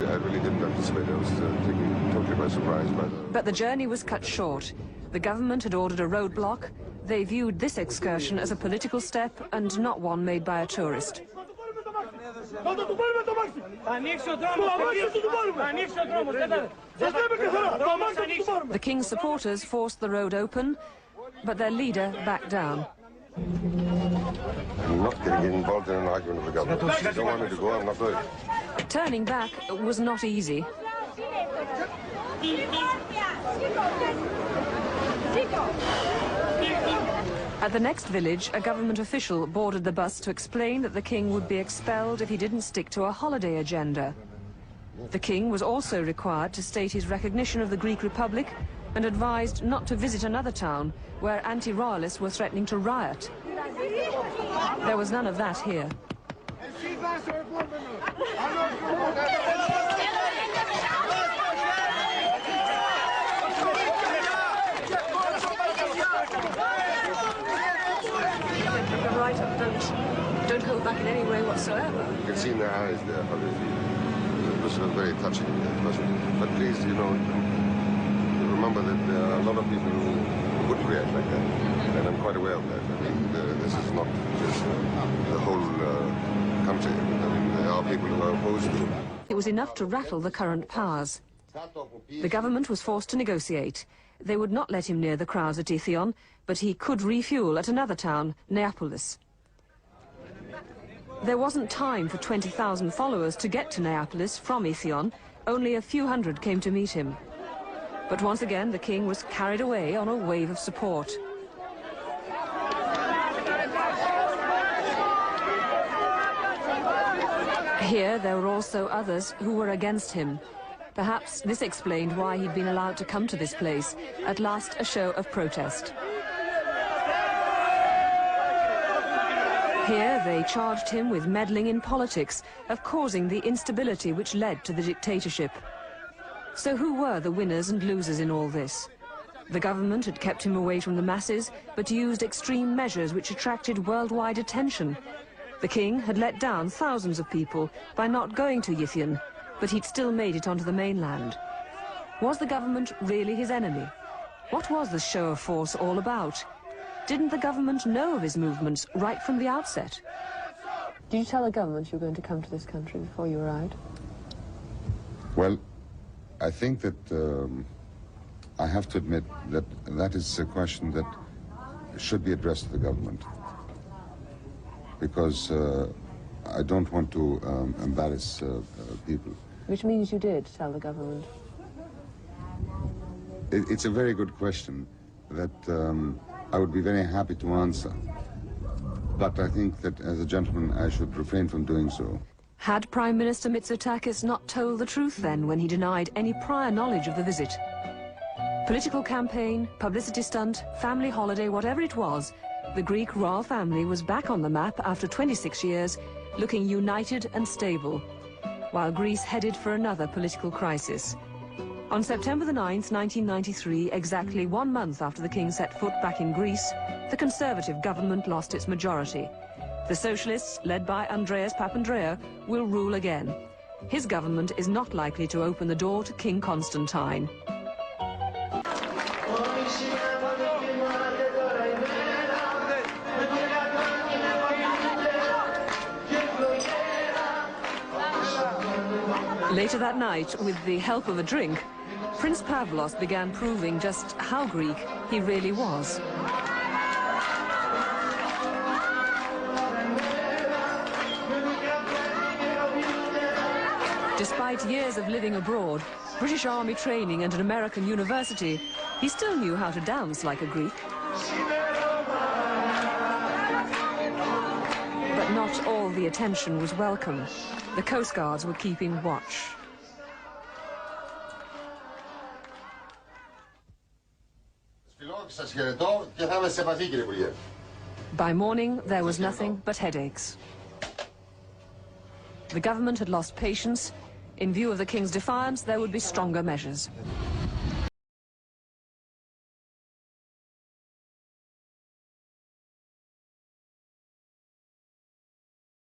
I really didn't anticipate it. I was taken totally by surprise by the... But the journey was cut short. The government had ordered a roadblock. They viewed this excursion as a political step and not one made by a tourist. The king's supporters forced the road open, but their leader backed down. I'm not getting involved in an argument with the government. If you don't want me to go, I'm not going. Turning back was not easy. At the next village, a government official boarded the bus to explain that the king would be expelled if he didn't stick to a holiday agenda. The king was also required to state his recognition of the Greek Republic and advised not to visit another town where anti-royalists were threatening to riot. There was none of that here. Right up, don't hold back in any way whatsoever. You can see in their eyes there how they feel. It was very touching, but please, you know, remember that there are a lot of people who wouldn't react like that, and I'm quite aware of that. I mean, this is not just the whole country. I mean, there are people who are opposed to it. It was enough to rattle the current powers. The government was forced to negotiate. They would not let him near the crowds at Itheon, but he could refuel at another town, Neapolis. There wasn't time for 20,000 followers to get to Neapolis from Itheon. Only a few hundred came to meet him. But once again, the king was carried away on a wave of support. Here, there were also others who were against him. Perhaps this explained why he'd been allowed to come to this place, at last a show of protest. Here they charged him with meddling in politics, of causing the instability which led to the dictatorship. So who were the winners and losers in all this? The government had kept him away from the masses, but used extreme measures which attracted worldwide attention. The king had let down thousands of people by not going to Itheon, but he'd still made it onto the mainland. Was the government really his enemy? What was this show of force all about? Didn't the government know of his movements right from the outset? Did you tell the government you were going to come to this country before you arrived? Well, I think that I have to admit that that is a question that should be addressed to the government, because I don't want to embarrass people. Which means you did tell the government? It's a very good question that I would be very happy to answer. But I think that as a gentleman I should refrain from doing so. Had Prime Minister Mitsotakis not told the truth then when he denied any prior knowledge of the visit? Political campaign, publicity stunt, family holiday, whatever it was, the Greek royal family was back on the map after 26 years, looking united and stable, while Greece headed for another political crisis. On September the 9th, 1993, exactly 1 month after the king set foot back in Greece, the Conservative government lost its majority. The socialists, led by Andreas Papandreou, will rule again. His government is not likely to open the door to King Constantine. Later that night, with the help of a drink, Prince Pavlos began proving just how Greek he really was. Despite years of living abroad, British Army training and an American university, he still knew how to dance like a Greek. But not all the attention was welcome. The Coast Guards were keeping watch. By morning, there was nothing but headaches. The government had lost patience. In view of the king's defiance, there would be stronger measures.